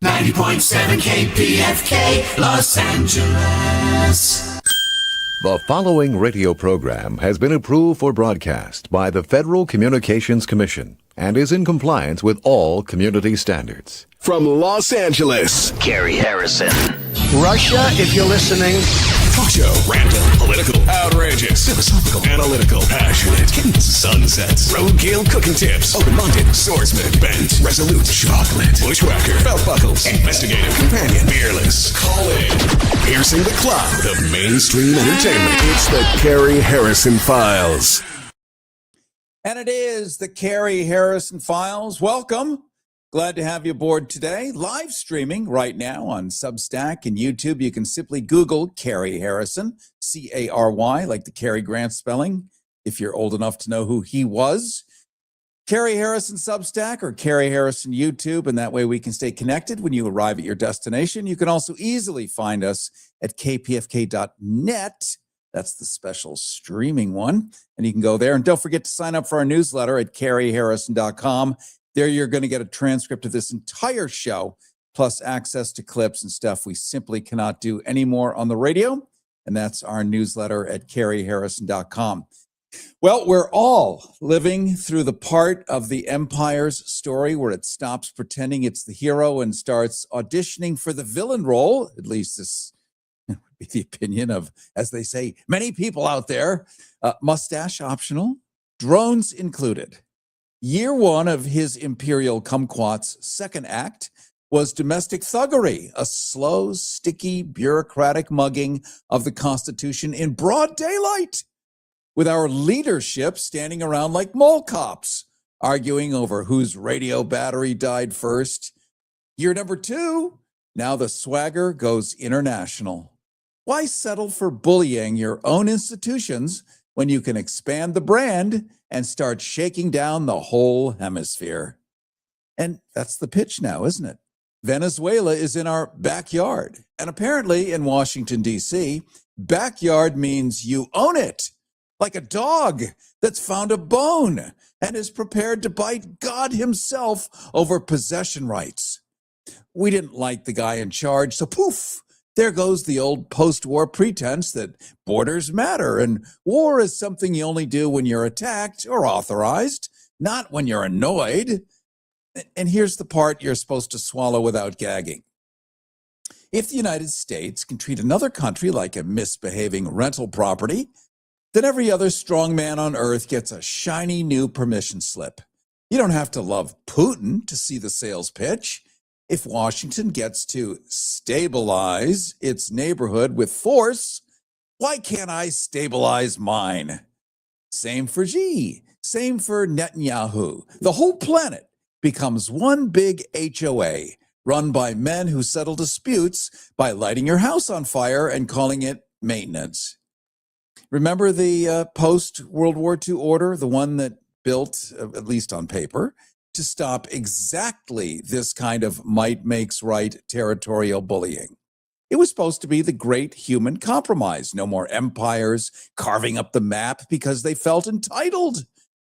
90.7 KPFK, Los Angeles. The following radio program has been approved for broadcast by the Federal Communications Commission and is in compliance with all community standards. From Los Angeles, Cary Harrison. Russia, if you're listening. Talk show, random, political, outrageous, philosophical, analytical, passionate, sunsets, roadkill cooking tips, open-minded, swordsman, bent, resolute, chocolate, bushwhacker, belt buckles, investigative, companion, fearless. Call in. Piercing the cloud of mainstream entertainment. It's the Cary Harrison Files. And it is the Cary Harrison Files. Welcome. Glad to have you aboard today. Live streaming right now on Substack and YouTube. You can simply Google Cary Harrison, C-A-R-Y, like the Cary Grant spelling, if you're old enough to know who he was. Cary Harrison Substack or Cary Harrison YouTube, and that way we can stay connected when you arrive at your destination. You can also easily find us at kpfk.net. That's the special streaming one. And you can go there. And don't forget to sign up for our newsletter at caryharrison.com. There you're going to get a transcript of this entire show, plus access to clips and stuff we simply cannot do anymore on the radio. And that's our newsletter at caryharrison.com. Well, we're all living through the part of the Empire's story where it stops pretending it's the hero and starts auditioning for the villain role. At least this would be the opinion of, as they say, many people out there. Mustache optional, drones included. Year one of his Imperial Kumquat's second act was domestic thuggery, a slow, sticky, bureaucratic mugging of the Constitution in broad daylight, with our leadership standing around like mole cops, arguing over whose radio battery died first. Year number two, now the swagger goes international. Why settle for bullying your own institutions when you can expand the brand and start shaking down the whole hemisphere? And that's the pitch now, isn't it? Venezuela is in our backyard. And apparently in Washington, D.C., backyard means you own it, like a dog that's found a bone and is prepared to bite God himself over possession rights. We didn't like the guy in charge, so poof, there goes the old post-war pretense that borders matter and war is something you only do when you're attacked or authorized, not when you're annoyed. And here's the part you're supposed to swallow without gagging. If the United States can treat another country like a misbehaving rental property, then every other strong man on earth gets a shiny new permission slip. You don't have to love Putin to see the sales pitch. If Washington gets to stabilize its neighborhood with force, why can't I stabilize mine? Same for Xi, same for Netanyahu. The whole planet becomes one big HOA run by men who settle disputes by lighting your house on fire and calling it maintenance. Remember the post-World War II order, the one that built, at least on paper, to stop exactly this kind of might makes right territorial bullying. It was supposed to be the great human compromise. No more empires carving up the map because they felt entitled.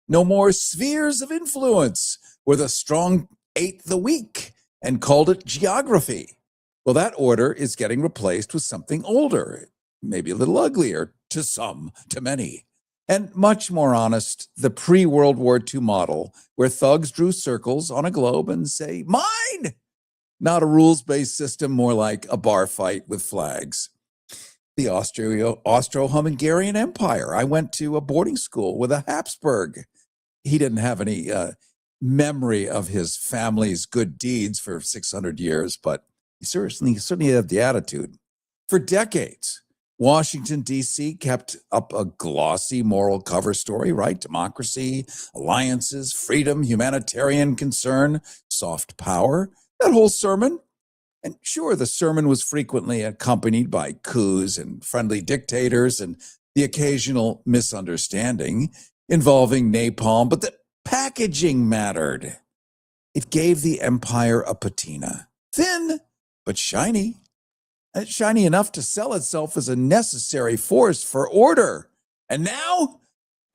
No more spheres of influence where the strong ate the weak and called it geography. Well, that order is getting replaced with something older, maybe a little uglier to some, to many. And much more honest, the pre-World War II model, where thugs drew circles on a globe and say, mine! Not a rules-based system, more like a bar fight with flags. The Austro-Hungarian Empire. I went to a boarding school with a Habsburg. He didn't have any memory of his family's good deeds for 600 years, but he certainly had the attitude. For decades, Washington, D.C. kept up a glossy moral cover story, right? Democracy, alliances, freedom, humanitarian concern, soft power, that whole sermon. And sure, the sermon was frequently accompanied by coups and friendly dictators and the occasional misunderstanding involving napalm, but the packaging mattered. It gave the empire a patina, thin but shiny. Shiny enough to sell itself as a necessary force for order. And now,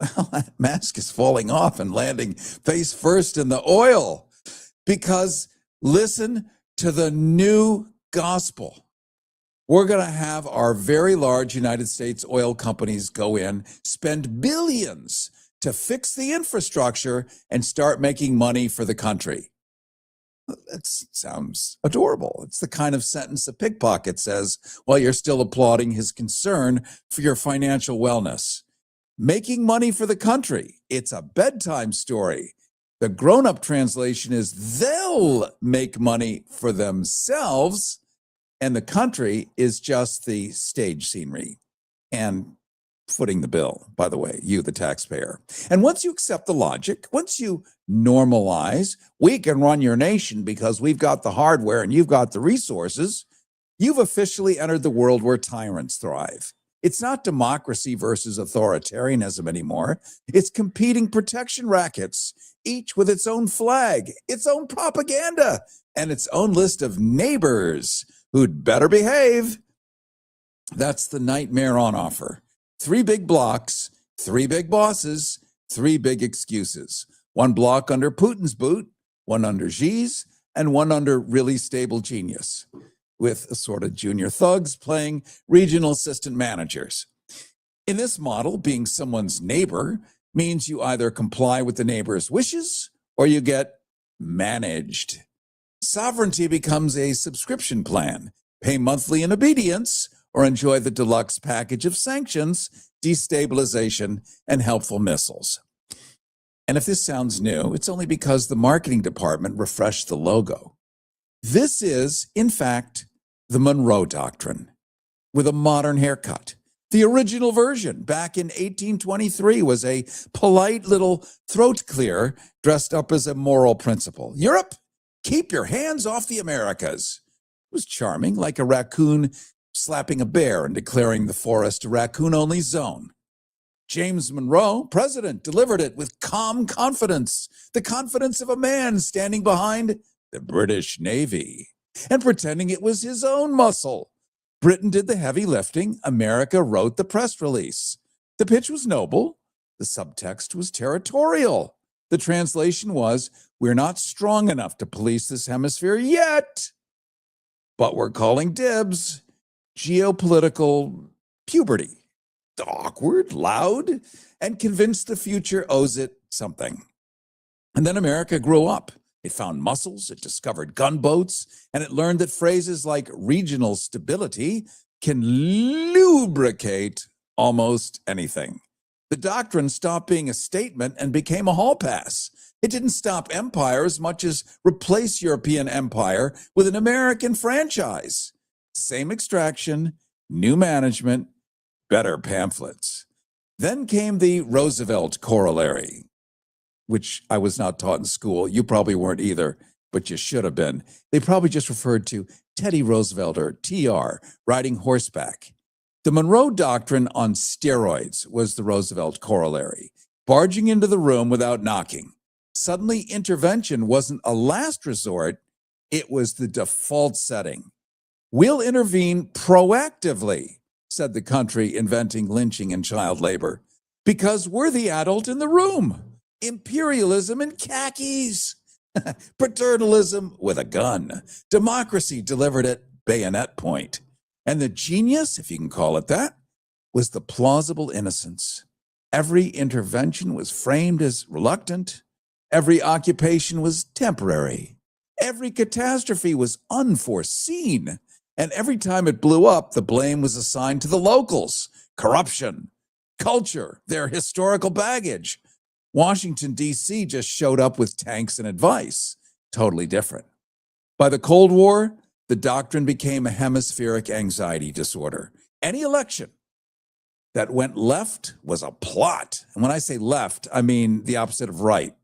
well, that mask is falling off and landing face first in the oil. Because, listen, to the new gospel. We're going to have our very large United States oil companies go in, spend billions to fix the infrastructure and start making money for the country. That sounds adorable. It's the kind of sentence a pickpocket says while you're still applauding his concern for your financial wellness. Making money for the country. It's a bedtime story. The grown-up translation is they'll make money for themselves, and the country is just the stage scenery and footing the bill, by the way, you, the taxpayer. And once you accept the logic, once you normalize, we can run your nation because we've got the hardware and you've got the resources, you've officially entered the world where tyrants thrive. It's not democracy versus authoritarianism anymore. It's competing protection rackets, each with its own flag, its own propaganda, and its own list of neighbors who'd better behave. That's the nightmare on offer. 3 big blocks, 3 big bosses, 3 big excuses. 1 block under Putin's boot, 1 under Xi's, and 1 under really stable genius, with assorted junior thugs playing regional assistant managers. In this model, being someone's neighbor means you either comply with the neighbor's wishes or you get managed. Sovereignty becomes a subscription plan. Pay monthly in obedience or enjoy the deluxe package of sanctions, destabilization, and helpful missiles. And if this sounds new, it's only because the marketing department refreshed the logo. This is, in fact, the Monroe Doctrine with a modern haircut. The original version back in 1823 was a polite little throat clear dressed up as a moral principle. Europe, keep your hands off the Americas. It was charming, like a raccoon slapping a bear and declaring the forest a raccoon-only zone. James Monroe, president, delivered it with calm confidence, the confidence of a man standing behind the British Navy and pretending it was his own muscle. Britain did the heavy lifting. America wrote the press release. The pitch was noble. The subtext was territorial. The translation was, we're not strong enough to police this hemisphere yet, but we're calling dibs. Geopolitical puberty. Awkward, loud, and convinced the future owes it something. And then America grew up. It found muscles, it discovered gunboats, and it learned that phrases like regional stability can lubricate almost anything. The doctrine stopped being a statement and became a hall pass. It didn't stop empire as much as replace European empire with an American franchise. Same extraction, new management, better pamphlets. Then came the Roosevelt corollary, which I was not taught in school. You probably weren't either, but you should have been. They probably just referred to Teddy Roosevelt or TR riding horseback. The Monroe Doctrine on steroids was the Roosevelt corollary, barging into the room without knocking. Suddenly, intervention wasn't a last resort, it was the default setting. We'll intervene proactively, said the country inventing lynching and child labor, because we're the adult in the room. Imperialism in khakis. Paternalism with a gun. Democracy delivered at bayonet point. And the genius, if you can call it that, was the plausible innocence. Every intervention was framed as reluctant. Every occupation was temporary. Every catastrophe was unforeseen. And every time it blew up, the blame was assigned to the locals. Corruption, culture, their historical baggage. Washington, D.C. just showed up with tanks and advice. Totally different. By the Cold War, the doctrine became a hemispheric anxiety disorder. Any election that went left was a plot. And when I say left, I mean the opposite of right.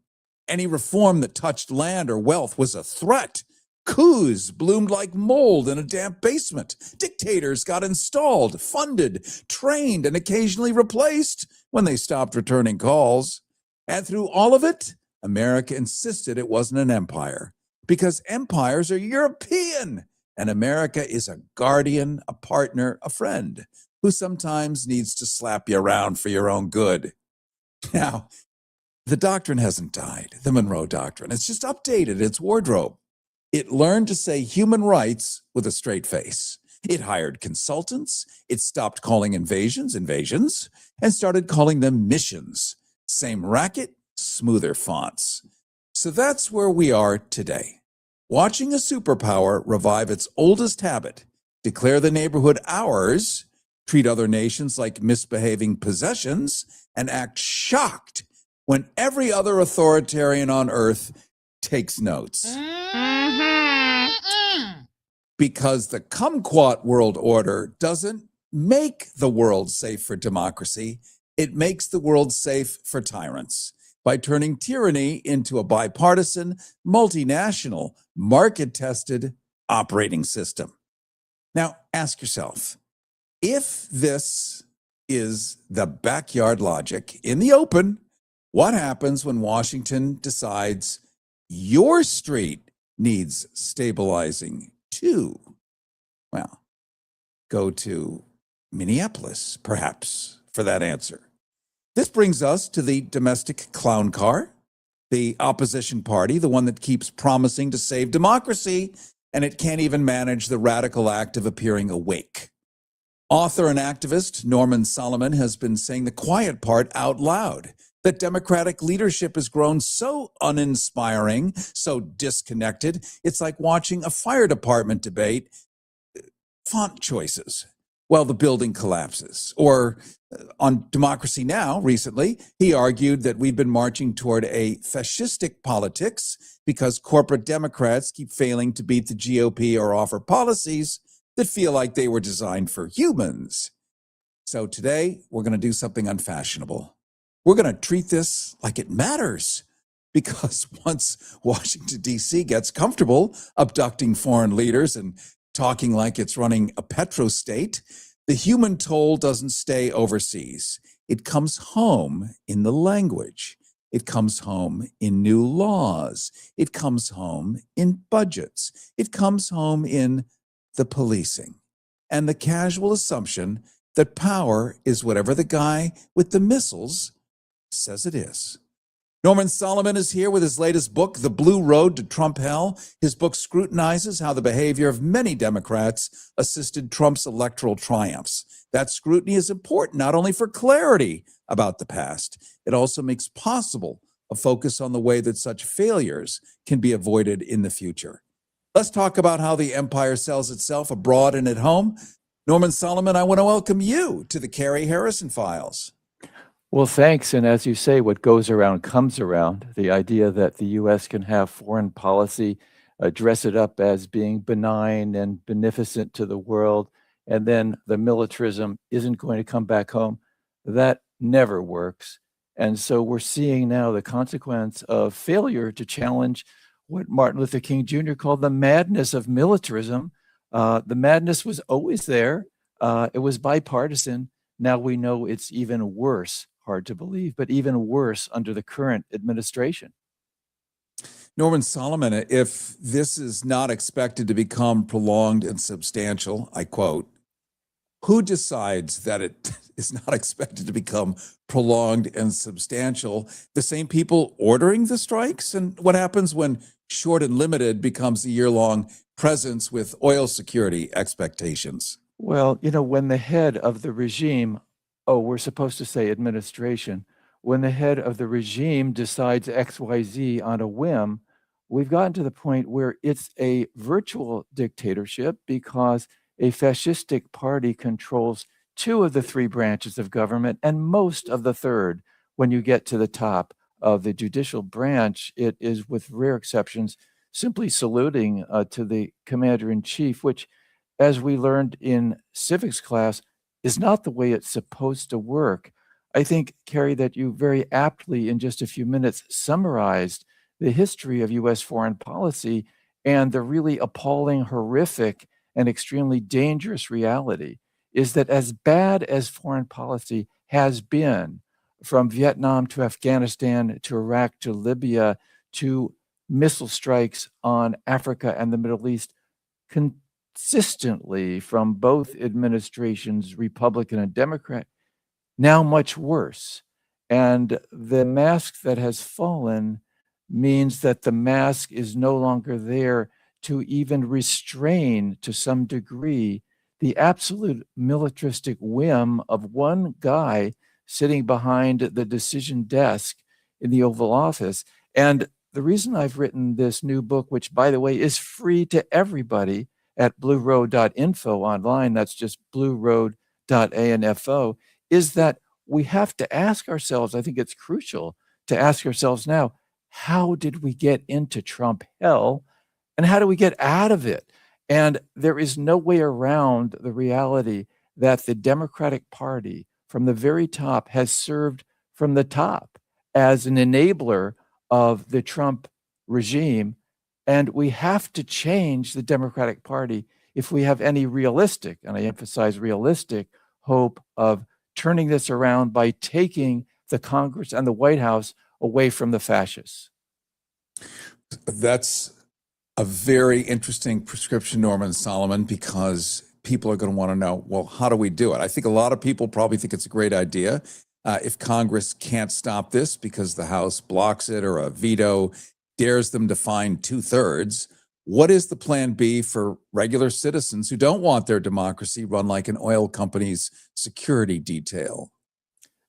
Any reform that touched land or wealth was a threat. Coups bloomed like mold in a damp basement. Dictators got installed, funded, trained, and occasionally replaced when they stopped returning calls. And through all of it, America insisted it wasn't an empire, because empires are European, and America is a guardian, a partner, a friend, who sometimes needs to slap you around for your own good. Now, the doctrine hasn't died, the Monroe Doctrine. It's just updated its wardrobe. It learned to say human rights with a straight face. It hired consultants. It stopped calling invasions invasions and started calling them missions. Same racket, smoother fonts. So that's where we are today. Watching a superpower revive its oldest habit, declare the neighborhood ours, treat other nations like misbehaving possessions, and act shocked when every other authoritarian on earth takes notes. Because the kumquat world order doesn't make the world safe for democracy, it makes the world safe for tyrants by turning tyranny into a bipartisan, multinational, market-tested operating system. Now, ask yourself, if this is the backyard logic in the open, what happens when Washington decides your street needs stabilizing too? Well, go to Minneapolis, perhaps, for that answer. This brings us to the domestic clown car, the opposition party, the one that keeps promising to save democracy, and it can't even manage the radical act of appearing awake. Author and activist Norman Solomon has been saying the quiet part out loud, that Democratic leadership has grown so uninspiring, so disconnected, it's like watching a fire department debate font choices while the building collapses. Or on Democracy Now! Recently, he argued that we've been marching toward a fascistic politics because corporate Democrats keep failing to beat the GOP or offer policies that feel like they were designed for humans. So today, we're going to do something unfashionable. We're going to treat this like it matters, because once Washington, D.C. gets comfortable abducting foreign leaders and talking like it's running a petrostate, the human toll doesn't stay overseas. It comes home in the language. It comes home in new laws. It comes home in budgets. It comes home in the policing and the casual assumption that power is whatever the guy with the missiles says it is. Norman Solomon is here with his latest book, The Blue Road to Trump Hell. His book scrutinizes how the behavior of many Democrats assisted Trump's electoral triumphs. That scrutiny is important not only for clarity about the past, it also makes possible a focus on the way that such failures can be avoided in the future. Let's talk about how the empire sells itself abroad and at home. Norman Solomon, I want to welcome you to the Cary Harrison Files. Well, thanks. And as you say, what goes around comes around. The idea that the U.S. can have foreign policy, dress it up as being benign and beneficent to the world, and then the militarism isn't going to come back home, that never works. And so we're seeing now the consequence of failure to challenge what Martin Luther King Jr. called the madness of militarism. The madness was always there. It was bipartisan. Now we know it's even worse. Hard to believe, but even worse under the current administration. Norman Solomon, if this is not expected to become prolonged and substantial, I quote, who decides that it is not expected to become prolonged and substantial? The same people ordering the strikes? And what happens when short and limited becomes a year-long presence with oil security expectations? Well, when the head of the regime, we're supposed to say administration, when the head of the regime decides XYZ on a whim, we've gotten to the point where it's a virtual dictatorship because a fascistic party controls two of the three branches of government and most of the third. When you get to the top of the judicial branch, it is, with rare exceptions, simply saluting to the commander-in-chief, which, as we learned in civics class, is not the way it's supposed to work. I think, Cary, that you very aptly, in just a few minutes, summarized the history of U.S. foreign policy and the really appalling, horrific, and extremely dangerous reality is that as bad as foreign policy has been, from Vietnam to Afghanistan to Iraq to Libya to missile strikes on Africa and the Middle East, consistently from both administrations, Republican and Democrat, now much worse. And the mask that has fallen means that the mask is no longer there to even restrain to some degree the absolute militaristic whim of one guy sitting behind the decision desk in the Oval Office. And the reason I've written this new book, which, by the way, is free to everybody at blueroad.info online, that's just blueroad.info, is that we have to ask ourselves, I think it's crucial to ask ourselves now, how did we get into Trump hell and how do we get out of it? And there is no way around the reality that the Democratic Party from the very top has served from the top as an enabler of the Trump regime. And we have to change the Democratic Party if we have any realistic, and I emphasize realistic, hope of turning this around by taking the Congress and the White House away from the fascists. That's a very interesting prescription, Norman Solomon, because people are going to want to know, well, how do we do it? I think a lot of people probably think it's a great idea. If Congress can't stop this because the House blocks it or a veto dares them to find 2/3, what is the plan B for regular citizens who don't want their democracy run like an oil company's security detail?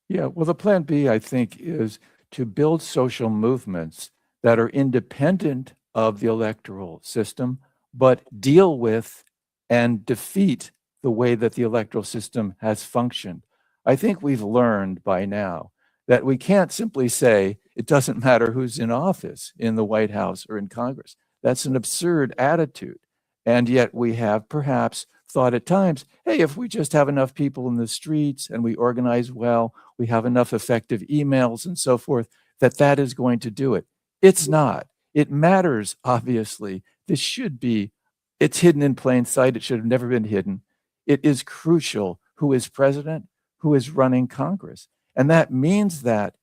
Yeah, well, the plan B, I think, is to build social movements that are independent of the electoral system, but deal with and defeat the way that the electoral system has functioned. I think we've learned by now that we can't simply say it doesn't matter who's in office in the White House or in Congress. That's an absurd attitude. And yet we have perhaps thought at times, hey, if we just have enough people in the streets and we organize well, we have enough effective emails and so forth, that is going to do it. It's not. It matters, obviously. It's hidden in plain sight. It should have never been hidden. It is crucial who is president, who is running Congress. And that means that,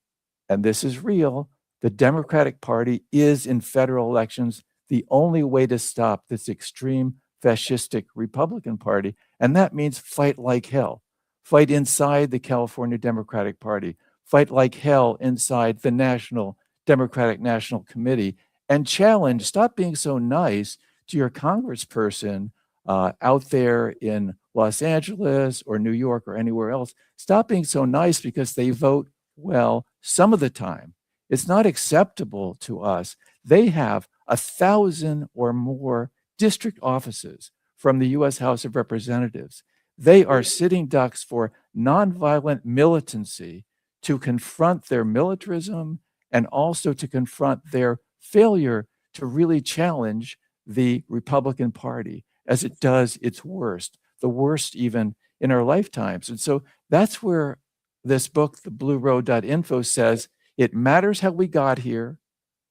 and this is real, the Democratic Party is in federal elections the only way to stop this extreme fascistic Republican Party. And that means fight like hell. Fight inside the California Democratic Party. Fight like hell inside the Democratic National Committee, and challenge, stop being so nice to your congressperson out there in Los Angeles or New York or anywhere else. Stop being so nice because they vote well some of the time. It's not acceptable to us. They have 1,000 or more district offices from the U.S. House of Representatives. They are sitting ducks for nonviolent militancy to confront their militarism and also to confront their failure to really challenge the Republican Party as it does its worst, the worst even in our lifetimes. And so that's where this book, the blueroad.info, says it matters how we got here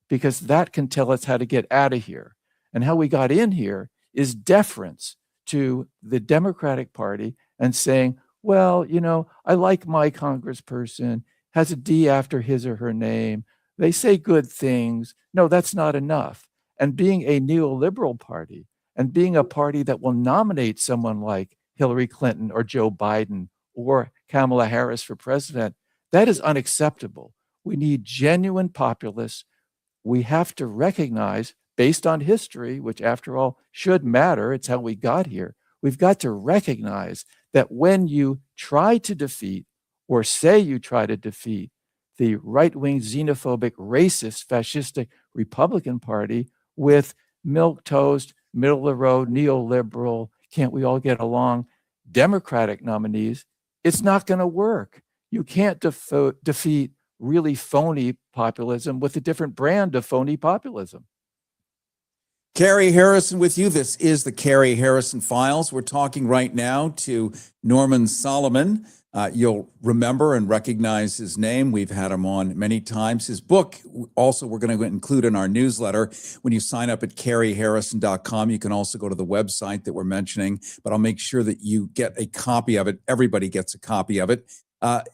because that can tell us how to get out of here. And how we got in here is deference to the Democratic Party and saying, well, I like my congressperson, has a D after his or her name. They say good things. No, that's not enough. And being a neoliberal party and being a party that will nominate someone like Hillary Clinton or Joe Biden or Kamala Harris for president, that is unacceptable. We need genuine populists. We have to recognize, based on history, which after all should matter, it's how we got here, we've got to recognize that when you try to defeat or say you try to defeat the right-wing, xenophobic, racist, fascistic Republican Party with milquetoast, middle-of-the-road, neoliberal, can't we all get along, Democratic nominees, it's not going to work. You can't defeat really phony populism with a different brand of phony populism. Cary Harrison with you. This is the Cary Harrison Files. We're talking right now to Norman Solomon. You'll remember and recognize his name. We've had him on many times. His book, also, we're going to include in our newsletter. When you sign up at caryharrison.com, you can also go to the website that we're mentioning, but I'll make sure that you get a copy of it. Everybody gets a copy of it.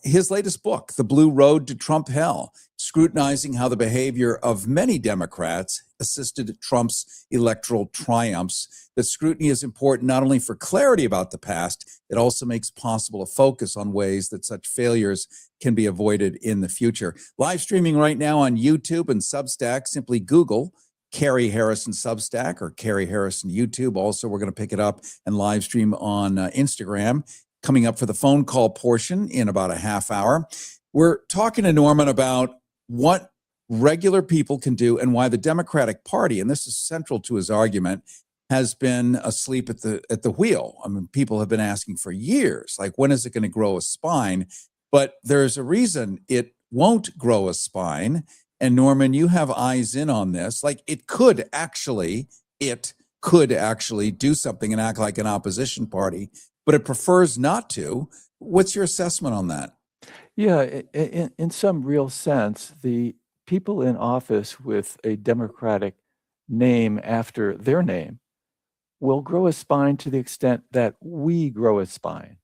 His latest book, The Blue Road to Trump Hell, scrutinizing how the behavior of many Democrats assisted Trump's electoral triumphs. That scrutiny is important not only for clarity about the past, it also makes possible a focus on ways that such failures can be avoided in the future. Live streaming right now on YouTube and Substack. Simply Google Cary Harrison Substack or Cary Harrison YouTube. Also, we're going to pick it up and live stream on Instagram. Coming up for the phone call portion in about a half hour. We're talking to Norman about what regular people can do and why the Democratic Party, and this is central to his argument, has been asleep at the wheel. I mean, people have been asking for years, like, when is it going to grow a spine? But there's a reason it won't grow a spine. And Norman, you have eyes in on this. Like, it could actually do something and act like an opposition party, but it prefers not to. What's your assessment on that? Yeah, in some real sense, the people in office with a Democratic name after their name will grow a spine to the extent that we grow a spine.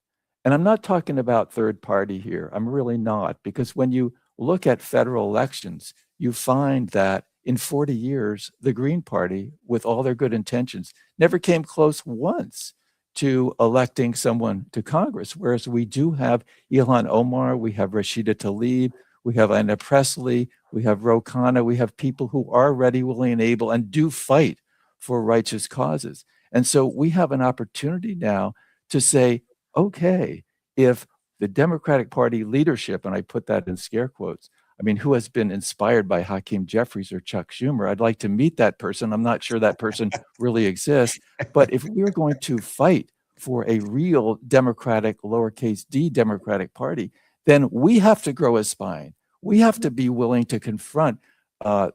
And I'm not talking about third party here. I'm really not, because when you look at federal elections, you find that in 40 years, the Green Party, with all their good intentions, never came close once to electing someone to Congress, whereas we do have Ilhan Omar, we have Rashida Tlaib, we have Anna Presley, we have Ro Khanna, we have people who are ready, willing, and able, and do fight for righteous causes. And so we have an opportunity now to say, okay, if the Democratic Party leadership, and I put that in scare quotes, I mean, who has been inspired by Hakeem Jeffries or Chuck Schumer? I'd like to meet that person. I'm not sure that person really exists. But if we're going to fight for a real Democratic, lowercase d Democratic Party, then we have to grow a spine. We have to be willing to confront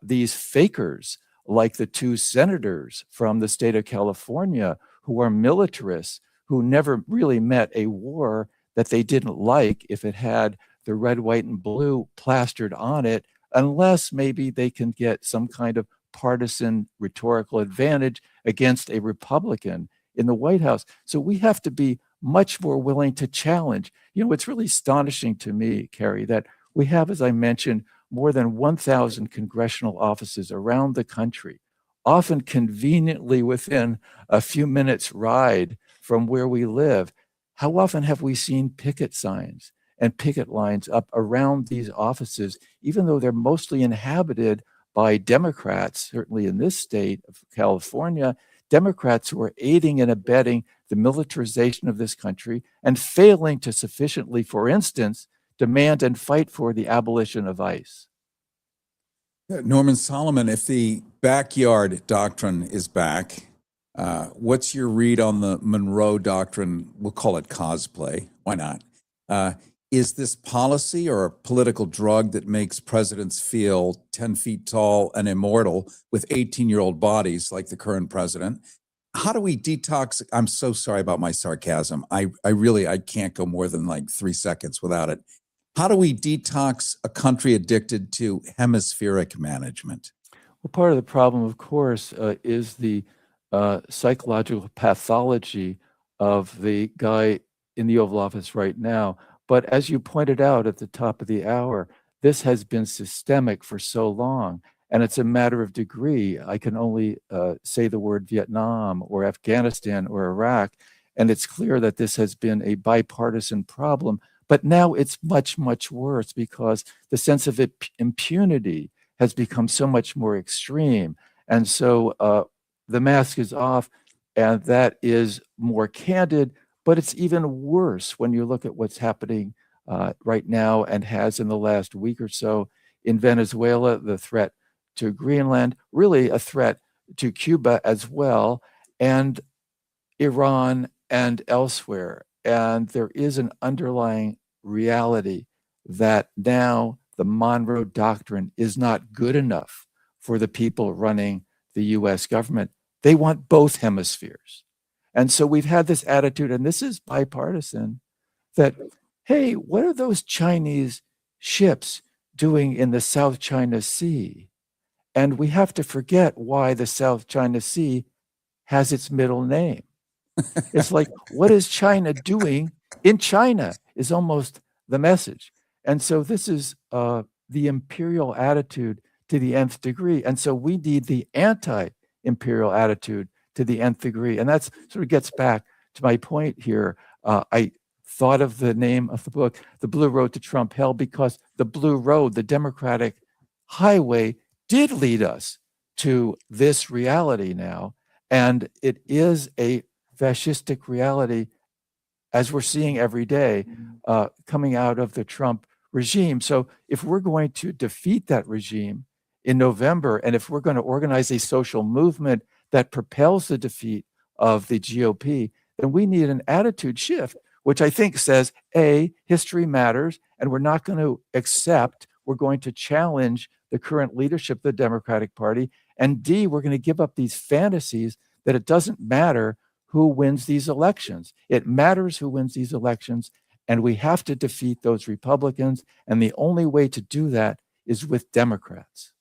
these fakers like the two senators from the state of California who are militarists, who never really met a war that they didn't like if it had the red, white, and blue plastered on it, unless maybe they can get some kind of partisan rhetorical advantage against a Republican in the White House. So we have to be much more willing to challenge. You know, it's really astonishing to me, Cary, that we have, as I mentioned, more than 1,000 congressional offices around the country, often conveniently within a few minutes' ride from where we live. How often have we seen picket signs and picket lines up around these offices, even though they're mostly inhabited by Democrats, certainly in this state of California, Democrats who are aiding and abetting the militarization of this country and failing to sufficiently, for instance, demand and fight for the abolition of ICE. Norman Solomon, if the backyard doctrine is back, what's your read on the Monroe Doctrine? We'll call it cosplay. Why not? Is this policy or a political drug that makes presidents feel 10 feet tall and immortal with 18-year-old bodies like the current president? How do we detox? I'm so sorry about my sarcasm. I can't go more than like 3 seconds without it. How do we detox a country addicted to hemispheric management? Well, part of the problem, of course, is the psychological pathology of the guy in the Oval Office right now. But as you pointed out at the top of the hour, this has been systemic for so long, and it's a matter of degree. I can only say the word Vietnam or Afghanistan or Iraq, and it's clear that this has been a bipartisan problem. But now it's much, much worse because the sense of impunity has become so much more extreme. And so the mask is off, and that is more candid, but it's even worse when you look at what's happening right now and has in the last week or so in Venezuela, the threat to Greenland, really a threat to Cuba as well, and Iran and elsewhere. And there is an underlying reality that now the Monroe Doctrine is not good enough for the people running the US government. They want both hemispheres. And so we've had this attitude, and this is bipartisan, that, hey, what are those Chinese ships doing in the South China Sea? And we have to forget why the South China Sea has its middle name. It's like, what is China doing in China is almost the message. And so this is the imperial attitude to the nth degree. And so we need the anti-imperial attitude to the nth degree. And that's sort of gets back to my point here. I thought of the name of the book, The Blue Road to Trump Hell, because the Blue Road, the Democratic highway, did lead us to this reality now. And it is a fascistic reality, as we're seeing every day, coming out of the Trump regime. So if we're going to defeat that regime in November, and if we're going to organize a social movement that propels the defeat of the GOP, then we need an attitude shift, which I think says, A, history matters, and we're not going to accept, we're going to challenge the current leadership of the Democratic Party, and D, we're going to give up these fantasies that it doesn't matter who wins these elections. It matters who wins these elections, and we have to defeat those Republicans, and the only way to do that is with Democrats.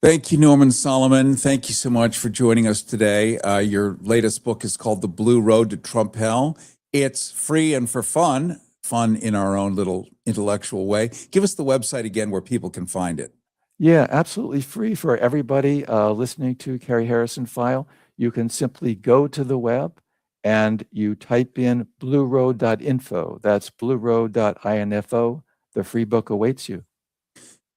Thank you, Norman Solomon. Thank you so much for joining us today. Your latest book is called The Blue Road to Trump Hell. It's free and for fun in our own little intellectual way. Give us the website again where people can find it. Yeah, absolutely free for everybody listening to Cary Harrison File. You can simply go to the web and you type in blueroad.info. That's blueroad.info. The free book awaits you.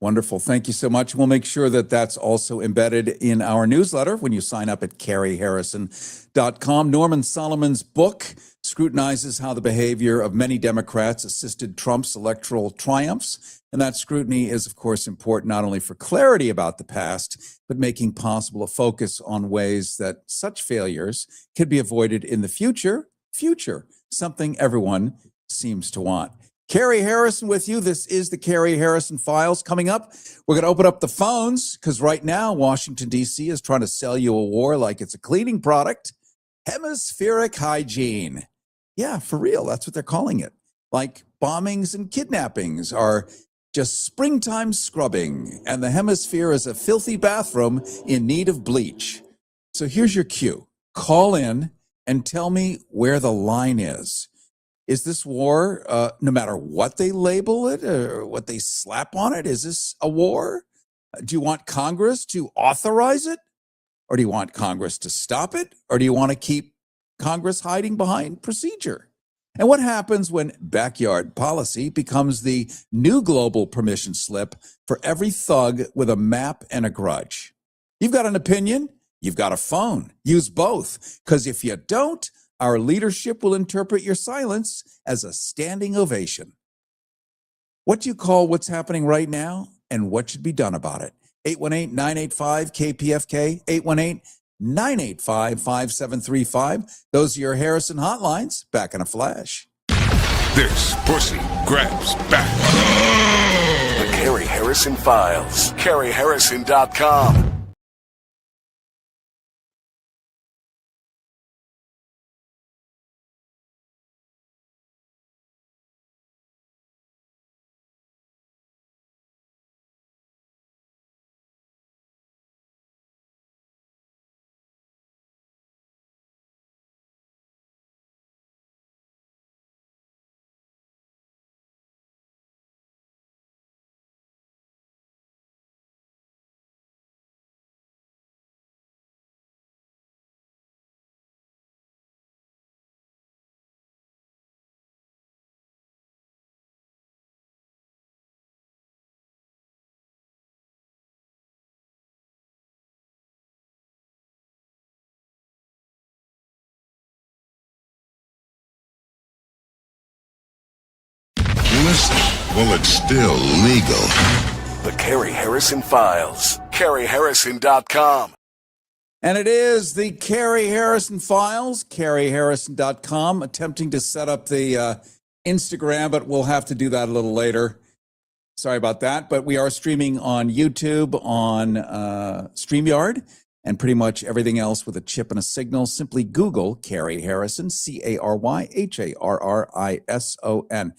Wonderful. Thank you so much. We'll make sure that that's also embedded in our newsletter when you sign up at CaryHarrison.com. Norman Solomon's book scrutinizes how the behavior of many Democrats assisted Trump's electoral triumphs. And that scrutiny is, of course, important not only for clarity about the past, but making possible a focus on ways that such failures could be avoided in the future, something everyone seems to want. Cary Harrison with you. This is the Cary Harrison Files. Coming up, we're going to open up the phones because right now Washington, D.C. is trying to sell you a war like it's a cleaning product. Hemispheric hygiene. Yeah, for real. That's what they're calling it. Like bombings and kidnappings are just springtime scrubbing, and the hemisphere is a filthy bathroom in need of bleach. So here's your cue. Call in and tell me where the line is. Is this war, no matter what they label it or what they slap on it, is this a war? Do you want Congress to authorize it? Or do you want Congress to stop it? Or do you want to keep Congress hiding behind procedure? And what happens when backyard policy becomes the new global permission slip for every thug with a map and a grudge? You've got an opinion, you've got a phone. Use both, because if you don't, our leadership will interpret your silence as a standing ovation. What do you call what's happening right now, and what should be done about it? 818-985-KPFK, 818-985-5735. Those are your Harrison hotlines. Back in a flash. This pussy grabs back. The Cary Harrison Files. CaryHarrison.com. Listen, well, it's still legal. The Cary Harrison Files. CaryHarrison.com. And it is the Cary Harrison Files, CaryHarrison.com, attempting to set up the Instagram, but we'll have to do that a little later. Sorry about that, but we are streaming on YouTube, on StreamYard, and pretty much everything else with a chip and a signal. Simply Google Cary Harrison, CaryHarrison.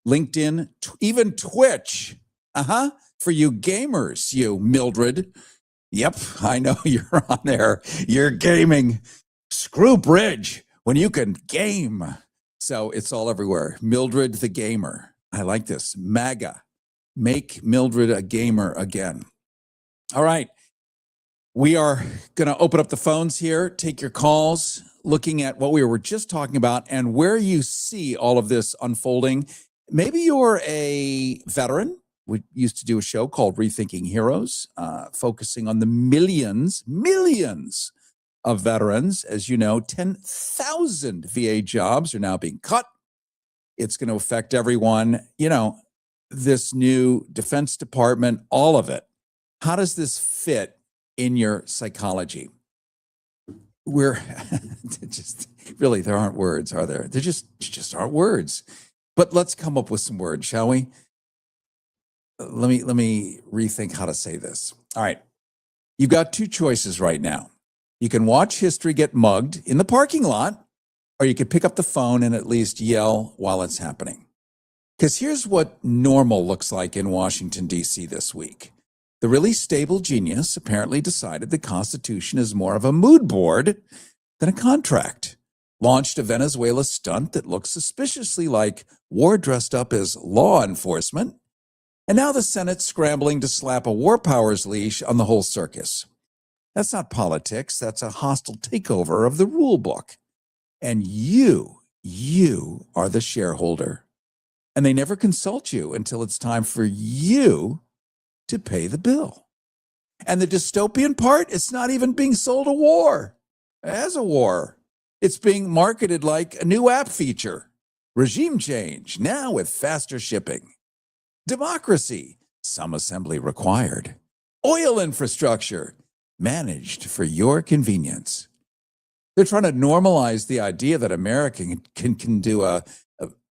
LinkedIn, even Twitch. For you gamers, you Mildred. Yep, I know you're on there. You're gaming. Screw bridge when you can game. So it's all everywhere. Mildred the gamer. I like this. MAGA. Make Mildred a gamer again. All right. We are going to open up the phones here, take your calls, looking at what we were just talking about and where you see all of this unfolding. Maybe you're a veteran. We used to do a show called Rethinking Heroes, focusing on the millions of veterans. As you know, 10,000 VA jobs are now being cut. It's going to affect everyone. You know, this new Defense Department, all of it. How does this fit in your psychology? We're just really, there aren't words, are there? There just aren't words. But let's come up with some words, shall we? Let me rethink how to say this. All right. You've got two choices right now. You can watch history get mugged in the parking lot, or you could pick up the phone and at least yell while it's happening. Because here's what normal looks like in Washington, D.C. this week. The really stable genius apparently decided the Constitution is more of a mood board than a contract. Launched a Venezuela stunt that looks suspiciously like war dressed up as law enforcement. And now the Senate's scrambling to slap a war powers leash on the whole circus. That's not politics. That's a hostile takeover of the rule book. And you are the shareholder. And they never consult you until it's time for you to pay the bill. And the dystopian part, it's not even being sold a war as a war. It's being marketed like a new app feature. Regime change, now with faster shipping. Democracy, some assembly required. Oil infrastructure, managed for your convenience. They're trying to normalize the idea that America can do a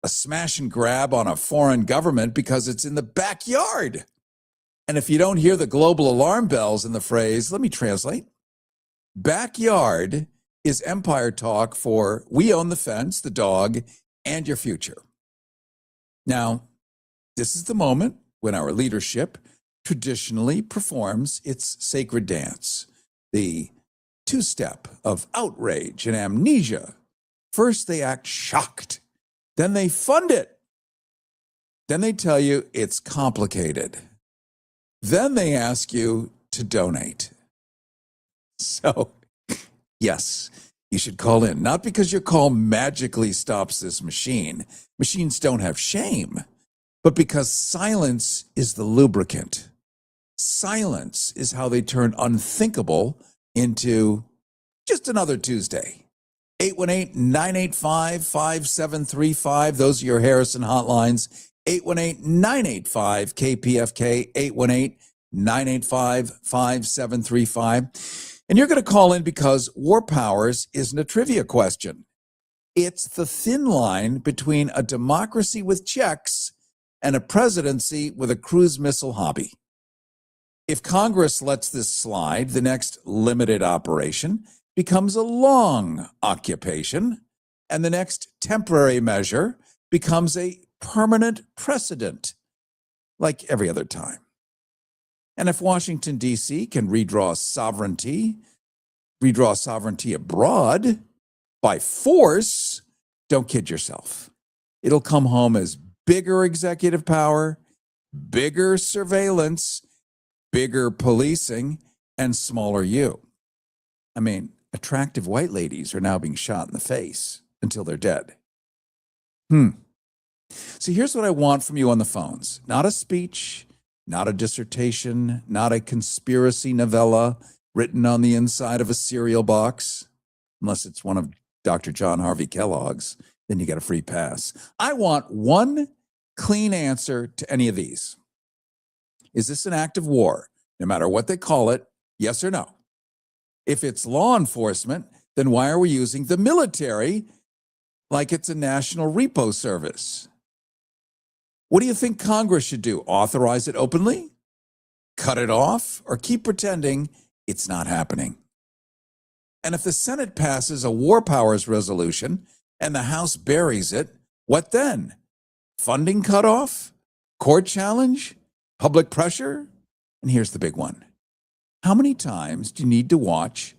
smash and grab on a foreign government because it's in the backyard. And if you don't hear the global alarm bells in the phrase, let me translate. Backyard is empire talk for we own the fence, the dog, and your future. Now, this is the moment when our leadership traditionally performs its sacred dance, the two-step of outrage and amnesia. First, they act shocked. Then they fund it. Then they tell you it's complicated. Then they ask you to donate. So, yes, you should call in. Not because your call magically stops this machine. Machines don't have shame. But because silence is the lubricant. Silence is how they turn unthinkable into just another Tuesday. 818-985-5735. Those are your Harrison hotlines. 818-985-KPFK. 818-985-5735. And you're going to call in because war powers isn't a trivia question. It's the thin line between a democracy with checks and a presidency with a cruise missile hobby. If Congress lets this slide, the next limited operation becomes a long occupation, and the next temporary measure becomes a permanent precedent, like every other time. And if Washington, D.C. can redraw sovereignty abroad by force, don't kid yourself. It'll come home as bigger executive power, bigger surveillance, bigger policing, and smaller you. I mean, attractive white ladies are now being shot in the face until they're dead. So here's what I want from you on the phones. Not a speech, not a dissertation, not a conspiracy novella written on the inside of a cereal box, unless it's one of Dr. John Harvey Kellogg's, then you get a free pass. I want one clean answer to any of these. Is this an act of war? No matter what they call it, yes or no? If it's law enforcement, then why are we using the military like it's a national repo service? What do you think Congress should do? Authorize it openly? Cut it off? Or keep pretending it's not happening? And if the Senate passes a war powers resolution and the House buries it, what then? Funding cutoff? Court challenge? Public pressure? And here's the big one. How many times do you need to watch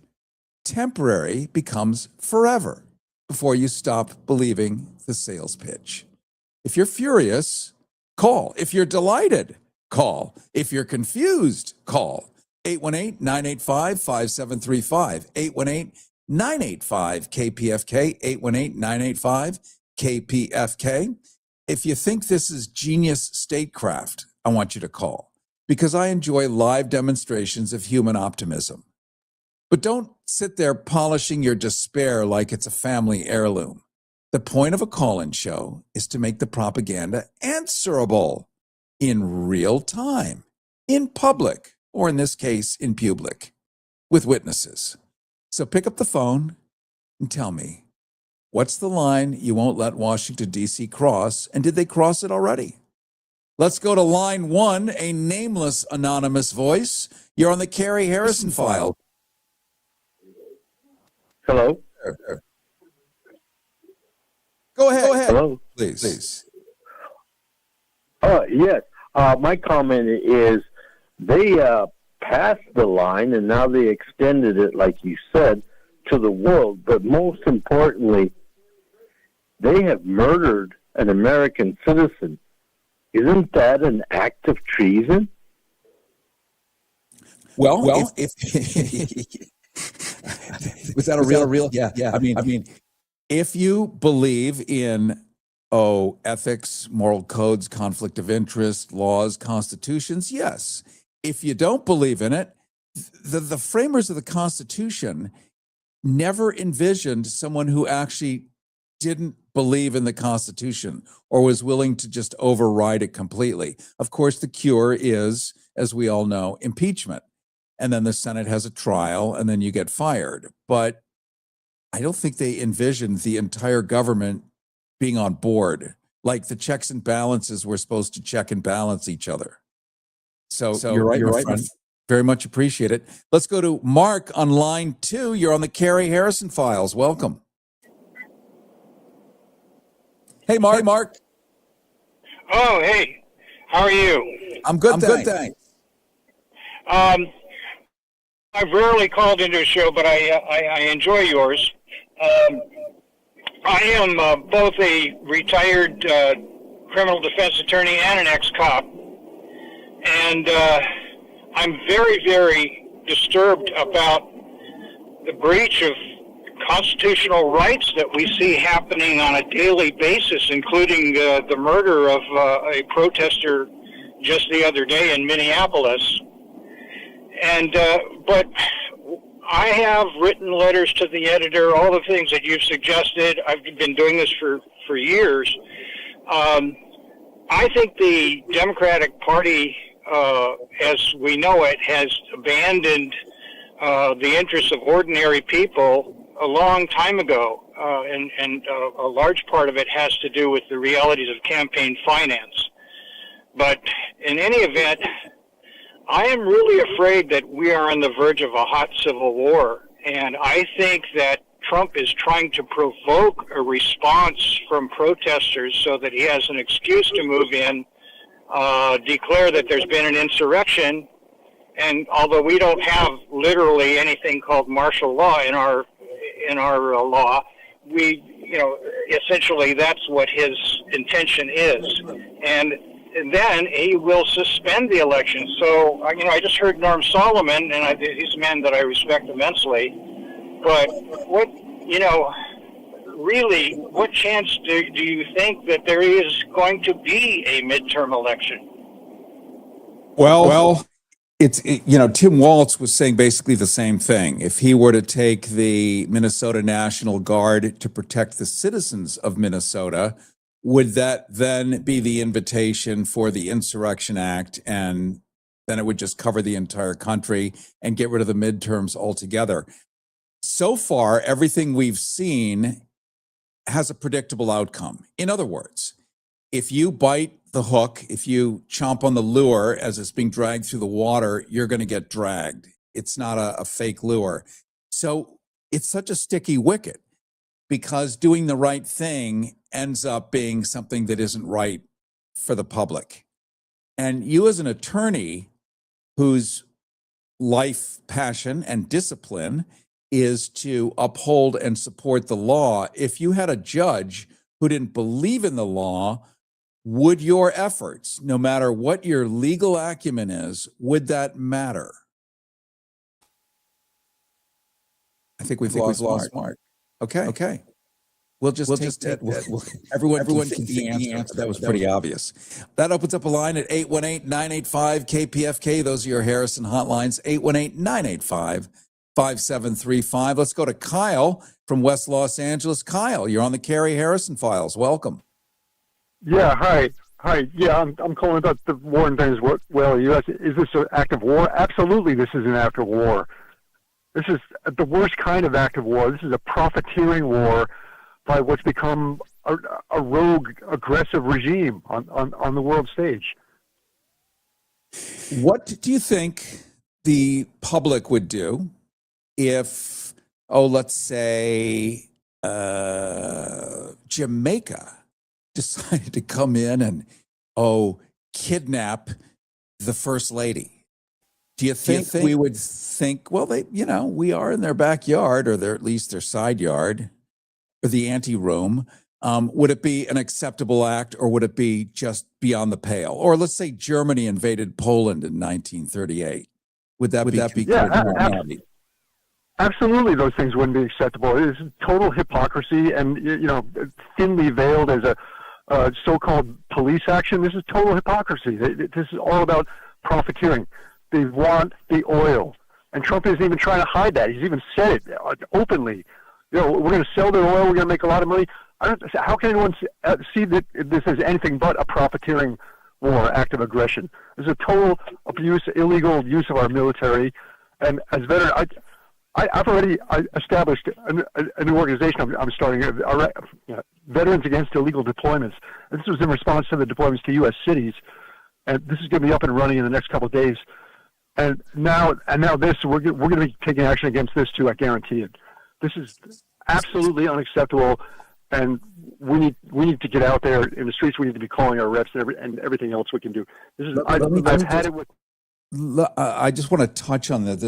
temporary becomes forever before you stop believing the sales pitch? If you're furious, call. If you're delighted, call. If you're confused, call. 818-985-5735. 818-985-KPFK. 818-985-KPFK. If you think this is genius statecraft, I want you to call because I enjoy live demonstrations of human optimism. But don't sit there polishing your despair like it's a family heirloom. The point of a call-in show is to make the propaganda answerable in real time, in public, or in this case, in public, with witnesses. So pick up the phone and tell me, what's the line you won't let Washington, D.C. cross, and did they cross it already? Let's go to line one, a nameless anonymous voice. You're on the Cary Harrison file. Hello. Go ahead. Hello. Please. Yes. My comment is they passed the line and now they extended it, like you said, to the world. But most importantly, they have murdered an American citizen. Isn't that an act of treason? Well, if was that a real? Yeah. I mean, if you believe in ethics, moral codes, conflict of interest, laws, constitutions, yes. If you don't believe in it, the framers of the Constitution never envisioned someone who actually didn't believe in the Constitution or was willing to just override it completely. Of course, the cure is, as we all know, impeachment. And then the Senate has a trial and then you get fired. But I don't think they envisioned the entire government being on board. Like the checks and balances were supposed to check and balance each other. So you're right, my friend. Very much appreciate it. Let's go to Mark on line 2. You're on the Cary Harrison files. Welcome. Hey, Mark. Oh, hey. How are you? I'm good, thanks. I've rarely called into a show, but I enjoy yours. I am both a retired criminal defense attorney and an ex-cop. And I'm very, very disturbed about the breach of constitutional rights that we see happening on a daily basis, including the murder of a protester just the other day in Minneapolis. And but I have written letters to the editor, all the things that you've suggested. I've been doing this for years. I think the Democratic Party, as we know it, has abandoned the interests of ordinary people a long time ago, and a large part of it has to do with the realities of campaign finance. But in any event, I am really afraid that we are on the verge of a hot civil war, and I think that Trump is trying to provoke a response from protesters so that he has an excuse to move in, declare that there's been an insurrection, and although we don't have literally anything called martial law in our law, we, essentially that's what his intention is, and then he will suspend the election. So, I just heard Norm Solomon, and he's a man that I respect immensely. But really, what chance do you think that there is going to be a midterm election? Well, Tim Walz was saying basically the same thing. If he were to take the Minnesota National Guard to protect the citizens of Minnesota, would that then be the invitation for the Insurrection Act, and then it would just cover the entire country and get rid of the midterms altogether? So far, everything we've seen has a predictable outcome. In other words, if you bite the hook, if you chomp on the lure as it's being dragged through the water, you're going to get dragged. It's not a fake lure. So it's such a sticky wicket, because doing the right thing ends up being something that isn't right for the public. And you, as an attorney whose life passion and discipline is to uphold and support the law, if you had a judge who didn't believe in the law, would your efforts, no matter what your legal acumen is, would that matter? I think we've lost Mark. Okay. Everyone can see the answer. That was pretty obvious. That opens up a line at 818-985-KPFK. Those are your Harrison hotlines, 818-985-5735. Let's go to Kyle from West Los Angeles. Kyle, you're on the Cary Harrison Files. Welcome. Yeah, hi. Yeah, I'm calling about the war in Venezuela. U.S. Is this an act of war? Absolutely, this is an act of war. This is the worst kind of act of war. This is a profiteering war by what's become a rogue, aggressive regime on the world stage. What do you think the public would do if, let's say, Jamaica decided to come in and, kidnap the First Lady? Do you think we would think, well, we are in their backyard, or at least their side yard, or the ante room? Would it be an acceptable act, or would it be just beyond the pale? Or let's say Germany invaded Poland in 1938. Would that be Absolutely, those things wouldn't be acceptable. It is total hypocrisy, and thinly veiled as a so-called police action. This is total hypocrisy. This is all about profiteering. They want the oil, and Trump isn't even trying to hide that. He's even said it openly. We're going to sell their oil. We're going to make a lot of money. How can anyone see that this is anything but a profiteering war, act of aggression? This is a total abuse, illegal use of our military. And as veteran, I've already established a new organization I'm starting, Veterans Against Illegal Deployments. And this was in response to the deployments to U.S. cities. And this is going to be up and running in the next couple of days. And now this, we're going to be taking action against this too. I guarantee it. This is absolutely unacceptable, and we need to get out there in the streets. We need to be calling our reps and everything else we can do. This is I've had it with. I just want to touch on that.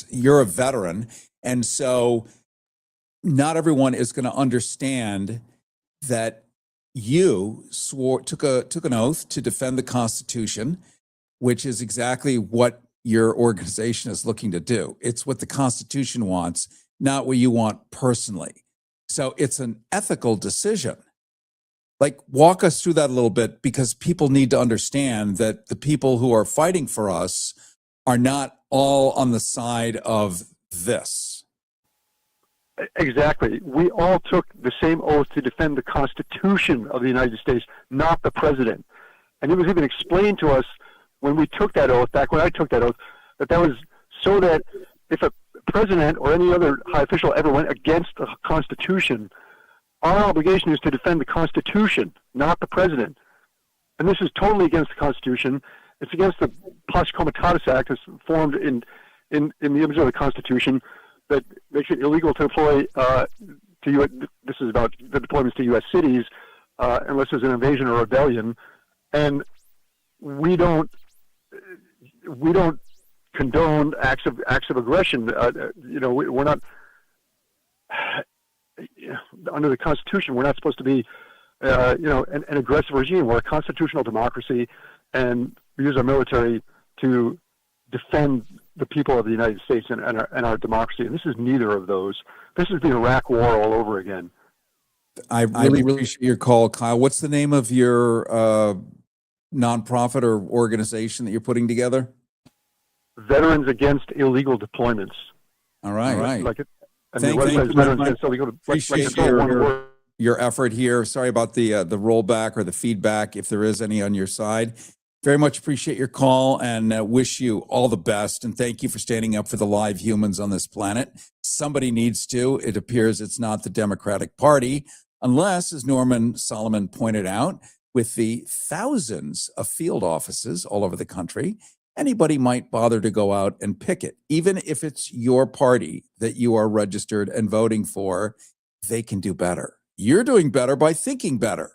You're a veteran, and so not everyone is going to understand that you took an oath to defend the Constitution, which is exactly what your organization is looking to do. It's what the Constitution wants, not what you want personally. So it's an ethical decision. Walk us through that a little bit, because people need to understand that the people who are fighting for us are not all on the side of this. Exactly. We all took the same oath to defend the Constitution of the United States, not the president. And it was even explained to us when we took that oath, back when I took that oath, that was so that if a president or any other high official ever went against the Constitution, our obligation is to defend the Constitution, not the president. And this is totally against the Constitution. It's against the Pars Comitatus Act, that's formed in the image of the Constitution, that makes it illegal to deploy this is about the deployments to U.S. cities, unless there's an invasion or rebellion. And we don't condone acts of aggression. We're not under the Constitution. We're not supposed to be, an aggressive regime. We're a constitutional democracy, and we use our military to defend the people of the United States and our democracy. And this is neither of those. This is the Iraq War all over again. I really appreciate your call, Kyle. What's the name of your nonprofit or organization that you're putting together? Veterans Against Illegal Deployments. All right. Thank you. Appreciate your effort here. Sorry about the rollback or the feedback, if there is any on your side. Very much appreciate your call, and wish you all the best. And thank you for standing up for the live humans on this planet. Somebody needs to. It appears it's not the Democratic Party, unless, as Norman Solomon pointed out, with the thousands of field offices all over the country, anybody might bother to go out and picket. Even if it's your party that you are registered and voting for, they can do better. You're doing better by thinking better.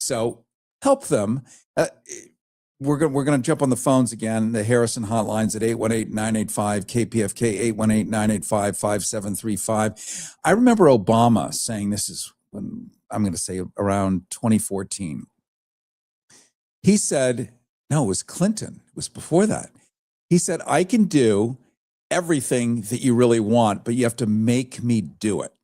So help them. We're going to jump on the phones again, the Harrison hotlines at 818-985-KPFK, 818-985-5735. I remember Obama saying, this is when I'm going to say around 2014. He said, no, it was Clinton. It was before that. He said, I can do everything that you really want, but you have to make me do it.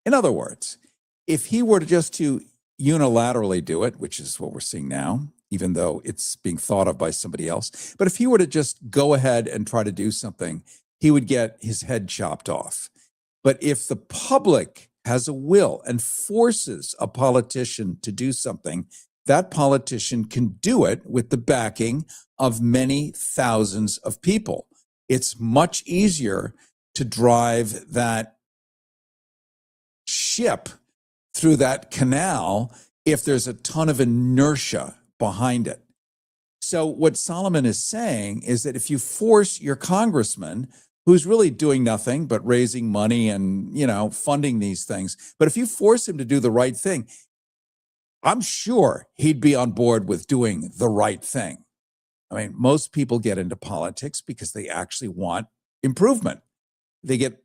In other words, if he were to just to unilaterally do it, which is what we're seeing now, even though it's being thought of by somebody else, but if he were to just go ahead and try to do something, he would get his head chopped off. But if the public has a will and forces a politician to do something, that politician can do it with the backing of many thousands of people. It's much easier to drive that ship through that canal if there's a ton of inertia behind it. So what Solomon is saying is that if you force your congressman, who's really doing nothing but raising money and, funding these things, but if you force him to do the right thing, I'm sure he'd be on board with doing the right thing. I mean, most people get into politics because they actually want improvement. They get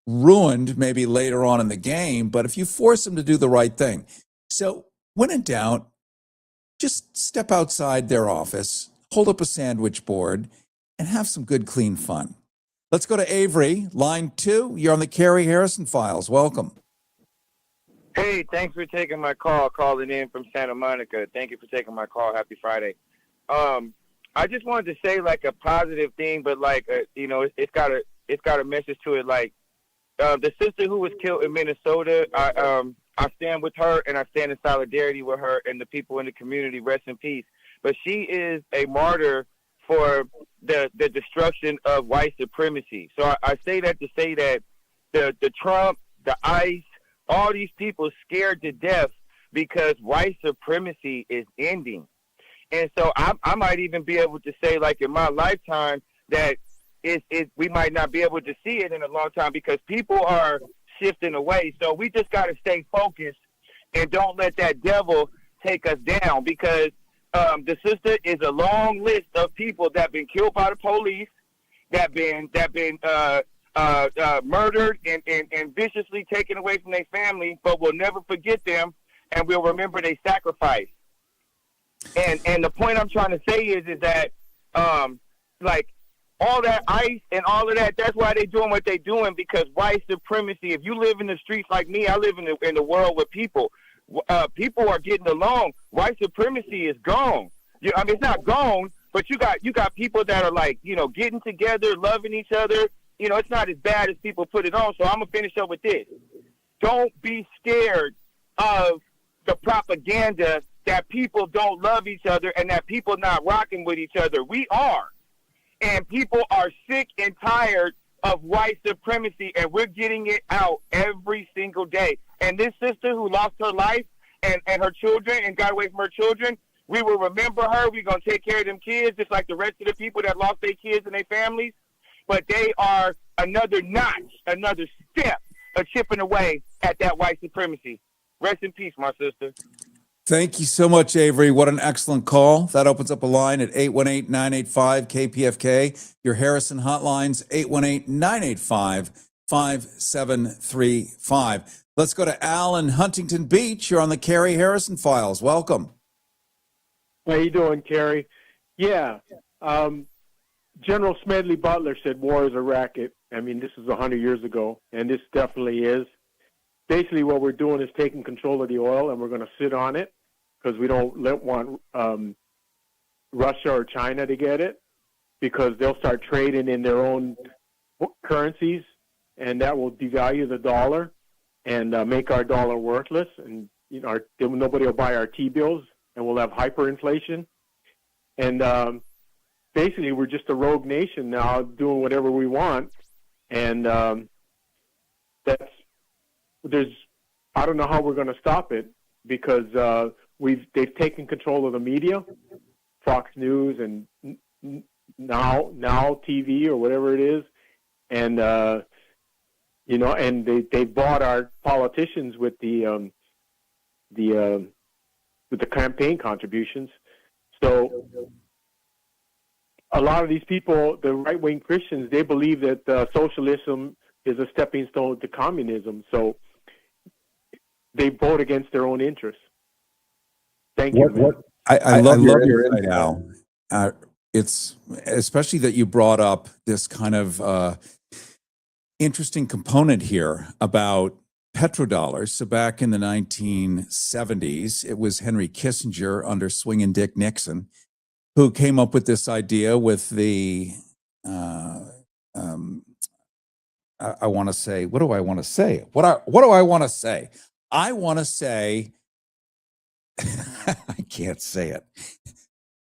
ruined maybe later on in the game, but if you force them to do the right thing. So when in doubt, just step outside their office, hold up a sandwich board, and have some good, clean fun. Let's go to Avery, line 2. You're on the Cary Harrison Files. Welcome. Hey, thanks for taking my call, calling in from Santa Monica. Thank you for taking my call. Happy Friday. I just wanted to say like a positive thing, but it's got a message to it. Like the sister who was killed in Minnesota, I stand with her and I stand in solidarity with her and the people in the community. Rest in peace. But she is a martyr for the destruction of white supremacy. So I say that to say that the Trump, the ICE, all these people scared to death because white supremacy is ending. And so I might even be able to say, like in my lifetime, that we might not be able to see it in a long time because people are shifting away. So we just got to stay focused and don't let that devil take us down, because the sister is a long list of people that have been killed by the police, that been murdered and viciously taken away from their family, but we'll never forget them and we'll remember their sacrifice. And the point I'm trying to say is that like all that ICE and all of that, that's why they're doing what they're doing, because white supremacy, if you live in the streets like me, I live in the world with people. People are getting along. White supremacy is gone. I mean, it's not gone, but you got people that are like, getting together, loving each other. It's not as bad as people put it on. So I'm going to finish up with this. Don't be scared of the propaganda that people don't love each other and that people not rocking with each other. We are. And people are sick and tired of white supremacy, and we're getting it out every single day. And this sister who lost her life and her children and got away from her children, we will remember her. We're going to take care of them kids just like the rest of the people that lost their kids and their families. But they are another notch, another step of chipping away at that white supremacy. Rest in peace, my sister. Thank you so much, Avery. What an excellent call. That opens up a line at 818-985-KPFK. Your Harrison hotlines, 818-985-5735. Let's go to Al in Huntington Beach. You're on the Cary Harrison Files. Welcome. How you doing, Cary? Yeah. General Smedley Butler said war is a racket. I mean, this is 100 years ago, and this definitely is. Basically, what we're doing is taking control of the oil, and we're going to sit on it because we don't want Russia or China to get it, because they'll start trading in their own currencies, and that will devalue the dollar and make our dollar worthless. And nobody will buy our T-bills, and we'll have hyperinflation. And basically, we're just a rogue nation now, doing whatever we want, and I don't know how we're going to stop it, because they've taken control of the media, Fox News and now TV or whatever it is, and and they bought our politicians with the campaign contributions. So a lot of these people, the right-wing Christians, they believe that socialism is a stepping stone to communism. So they vote against their own interests. Thank you. I love your insight, Al. It's especially that you brought up this kind of interesting component here about petrodollars. So back in the 1970s, it was Henry Kissinger under Swingin' Dick Nixon who came up with this idea with the, I want to say, what do I want to say? What do I want to say? I want to say, I can't say it.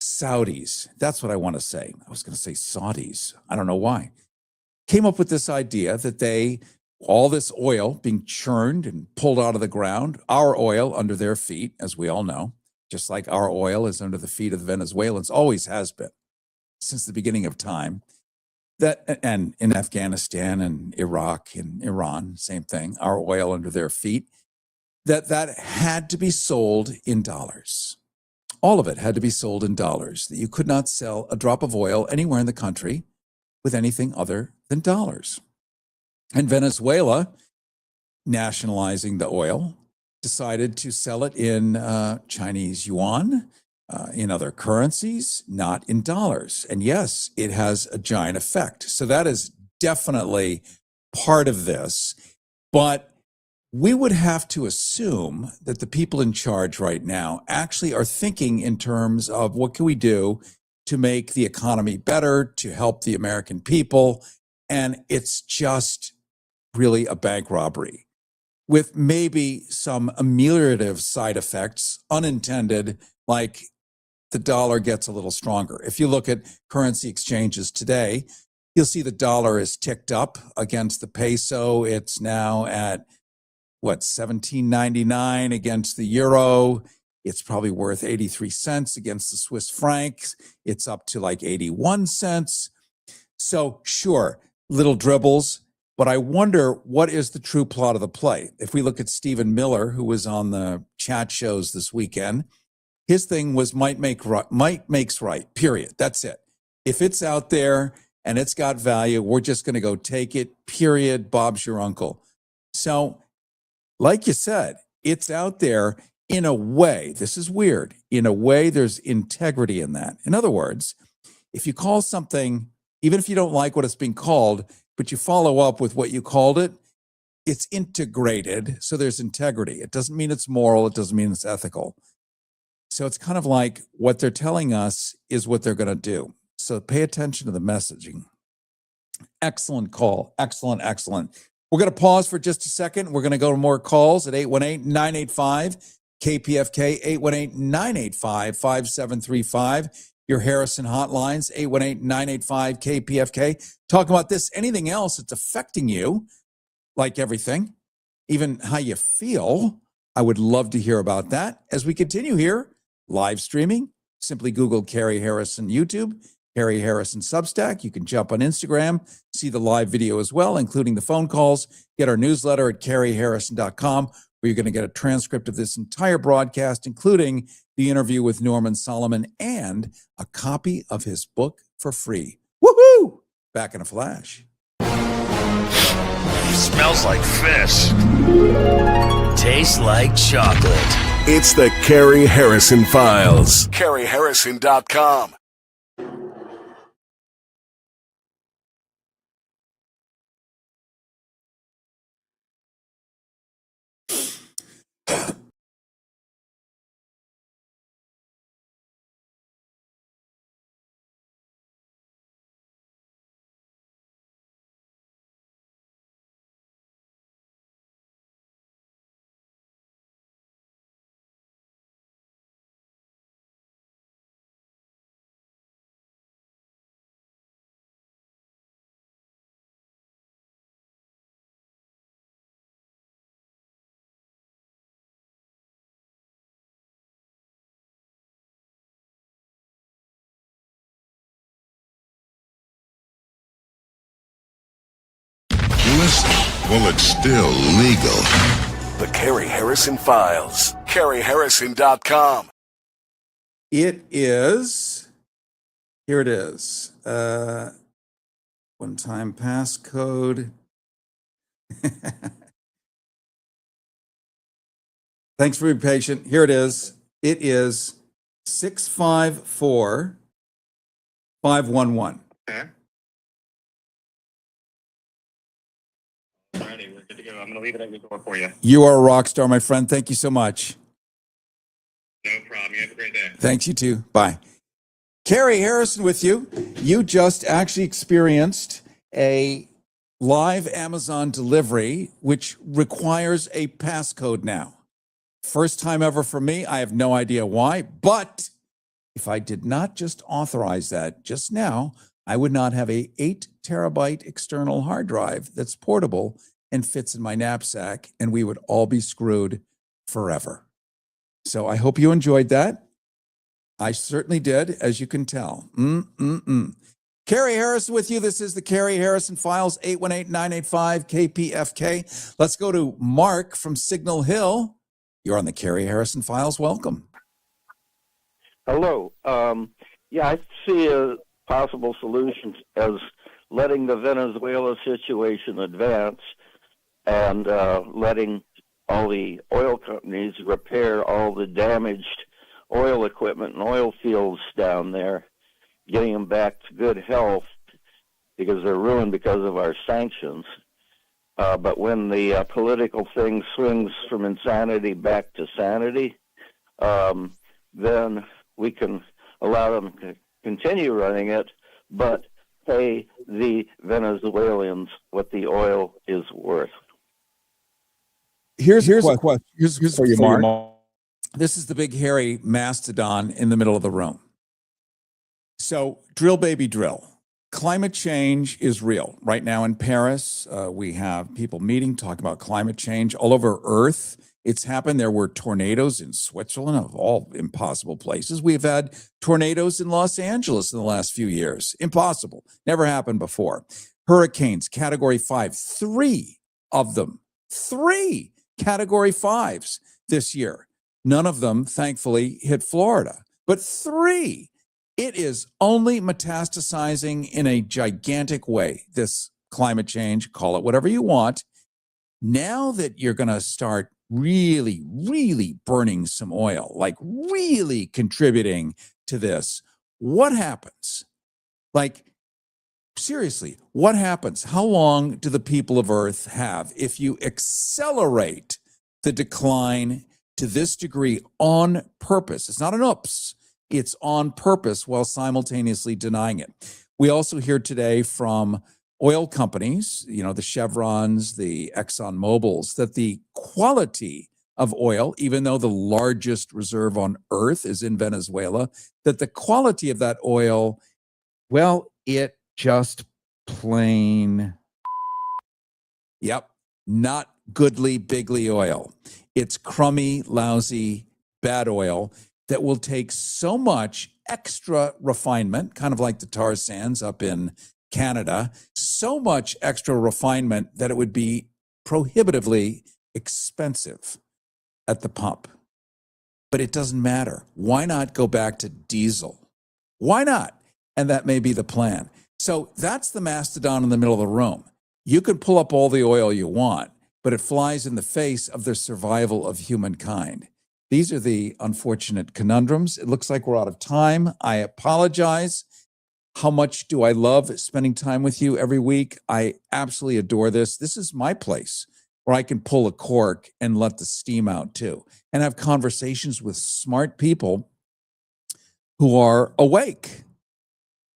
Saudis. That's what I want to say. I was going to say Saudis. I don't know why. Came up with this idea that all this oil being churned and pulled out of the ground, our oil under their feet, as we all know, just like our oil is under the feet of the Venezuelans, always has been since the beginning of time. And in Afghanistan and Iraq and Iran, same thing, our oil under their feet, that had to be sold in dollars. All of it had to be sold in dollars, that you could not sell a drop of oil anywhere in the country with anything other than dollars. And Venezuela, nationalizing the oil, decided to sell it in Chinese yuan, in other currencies, not in dollars. And yes, it has a giant effect. So that is definitely part of this. But we would have to assume that the people in charge right now actually are thinking in terms of what can we do to make the economy better, to help the American people. And it's just really a bank robbery with maybe some ameliorative side effects, unintended, like the dollar gets a little stronger. If you look at currency exchanges today, you'll see the dollar is ticked up against the peso. It's now at, $17.99 against the euro. It's probably worth 83 cents against the Swiss franc. It's up to like 81 cents. So sure, little dribbles, but I wonder what is the true plot of the play. If we look at Stephen Miller, who was on the chat shows this weekend, his thing was might makes right, period. That's it. If it's out there and it's got value, we're just going to go take it, period. Bob's your uncle. So like you said, it's out there in a way. This is weird. In a way, there's integrity in that. In other words, if you call something, even if you don't like what it's being called, but you follow up with what you called it, it's integrated. So there's integrity. It doesn't mean it's moral. It doesn't mean it's ethical. So it's kind of like what they're telling us is what they're going to do. So pay attention to the messaging. Excellent call. Excellent, excellent. We're going to pause for just a second. We're going to go to more calls at 818-985-KPFK, 818-985-5735. Your Harrison hotlines, 818-985-KPFK. Talk about this, anything else that's affecting you, like everything, even how you feel. I would love to hear about that as we continue here, live streaming. Simply Google Cary Harrison YouTube, Cary Harrison Substack. You can jump on Instagram, see the live video as well, including the phone calls. Get our newsletter at caryharrison.com, where you're going to get a transcript of this entire broadcast, including the interview with Norman Solomon and a copy of his book for free. Woohoo! Back in a flash. Smells like fish. Tastes like chocolate. It's the Cary Harrison Files. CaryHarrison.com. Listen, well, it's still legal. The Cary Harrison Files. CaryHarrison.com. It is, here it is, one-time passcode. Thanks for being patient. Here it is. It is 654511. Okay. Alrighty, we're good to go. I'm going to leave it at your door for you. You are a rock star, my friend. Thank you so much. No problem. You have a great day. Thanks, you too. Bye. Cary Harrison with you. You just actually experienced a live Amazon delivery, which requires a passcode now. First time ever for me. I have no idea why, but if I did not just authorize that just now, I would not have a 8 terabyte external hard drive that's portable and fits in my knapsack, and we would all be screwed forever. So I hope you enjoyed that. I certainly did, as you can tell. Cary Harrison with you. This is the Cary Harrison Files, 818-985-KPFK. Let's go to Mark from Signal Hill. You're on the Cary Harrison Files. Welcome. Hello. Yeah, I see a possible solution as letting the Venezuela situation advance and letting all the oil companies repair all the damaged oil equipment and oil fields down there, getting them back to good health because they're ruined because of our sanctions. But when the political thing swings from insanity back to sanity, then we can allow them to continue running it, but pay the Venezuelans what the oil is worth. Here's a question. Here's for you, Mark. This is the big hairy mastodon in the middle of the room. So drill, baby, drill. Climate change is real. Right now in Paris, we have people meeting, talking about climate change all over Earth. It's happened. There were tornadoes in Switzerland, of all impossible places. We've had tornadoes in Los Angeles in the last few years. Impossible. Never happened before. Hurricanes, Category 5, 3 of them. 3 Category 5s this year. None of them, thankfully, hit Florida, but 3. It is only metastasizing in a gigantic way, this climate change, call it whatever you want. Now that you're going to start really, really burning some oil, like really contributing to this, what happens? Like, seriously, what happens? How long do the people of Earth have if you accelerate the decline to this degree on purpose? It's not an oops. It's on purpose while simultaneously denying it. We also hear today from oil companies, you know, the Chevrons, the Exxon Mobils, that the quality of oil, even though the largest reserve on Earth is in Venezuela, that the quality of that oil, well, it just plain, not goodly, bigly oil. It's crummy, lousy, bad oil that will take so much extra refinement, kind of like the tar sands up in Canada, so much extra refinement that it would be prohibitively expensive at the pump. But it doesn't matter. Why not go back to diesel? Why not? And that may be the plan. So that's the mastodon in the middle of the room. You can pull up all the oil you want, but it flies in the face of the survival of humankind. These are the unfortunate conundrums. It looks like we're out of time. I apologize. How much do I love spending time with you every week? I absolutely adore this. This is my place where I can pull a cork and let the steam out too, and have conversations with smart people who are awake.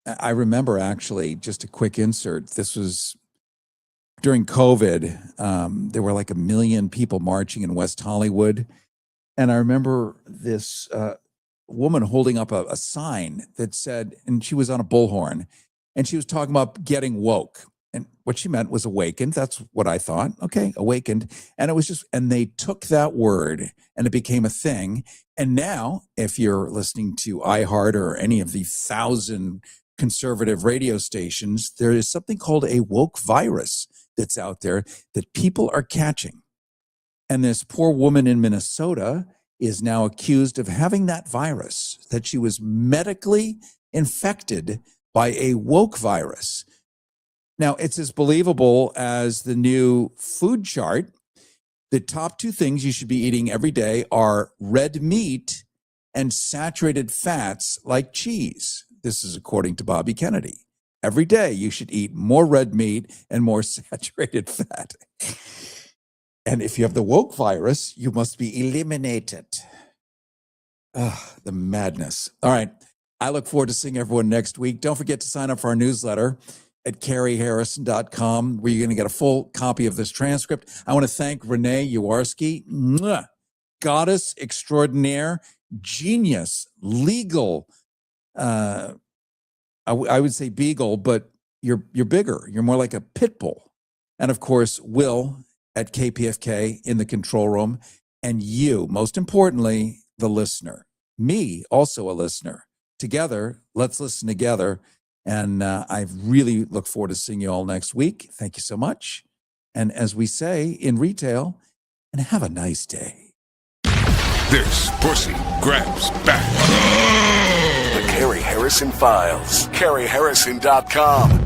I remember, actually, just a quick insert. This was during COVID. There were like 1 million people marching in West Hollywood. And I remember this woman holding up a sign that said, and she was on a bullhorn, and she was talking about getting woke. And what she meant was awakened. That's what I thought. Okay, awakened. And it was just, and they took that word and it became a thing. And now, if you're listening to iHeart or any of the 1,000 conservative radio stations, there is something called a woke virus that's out there that people are catching. And this poor woman in Minnesota is now accused of having that virus, that she was medically infected by a woke virus. Now, it's as believable as the new food chart. The top 2 things you should be eating every day are red meat and saturated fats like cheese. This is according to Bobby Kennedy. every day you should eat more red meat and more saturated fat. And if you have the woke virus, you must be eliminated. The madness. All right. I look forward to seeing everyone next week. Don't forget to sign up for our newsletter at CaryHarrison.com, where you're going to get a full copy of this transcript. I want to thank Renee Yawarski, goddess extraordinaire, genius, legal, I would say beagle, but you're bigger. You're more like a pit bull. And of course, Will at KPFK in the control room, and you, most importantly, the listener. Me, also a listener. Together, let's listen together. And I really look forward to seeing you all next week. Thank you so much. And as we say in retail, and have a nice day. This pussy grabs back. The Cary Harrison Files. CaryHarrison.com.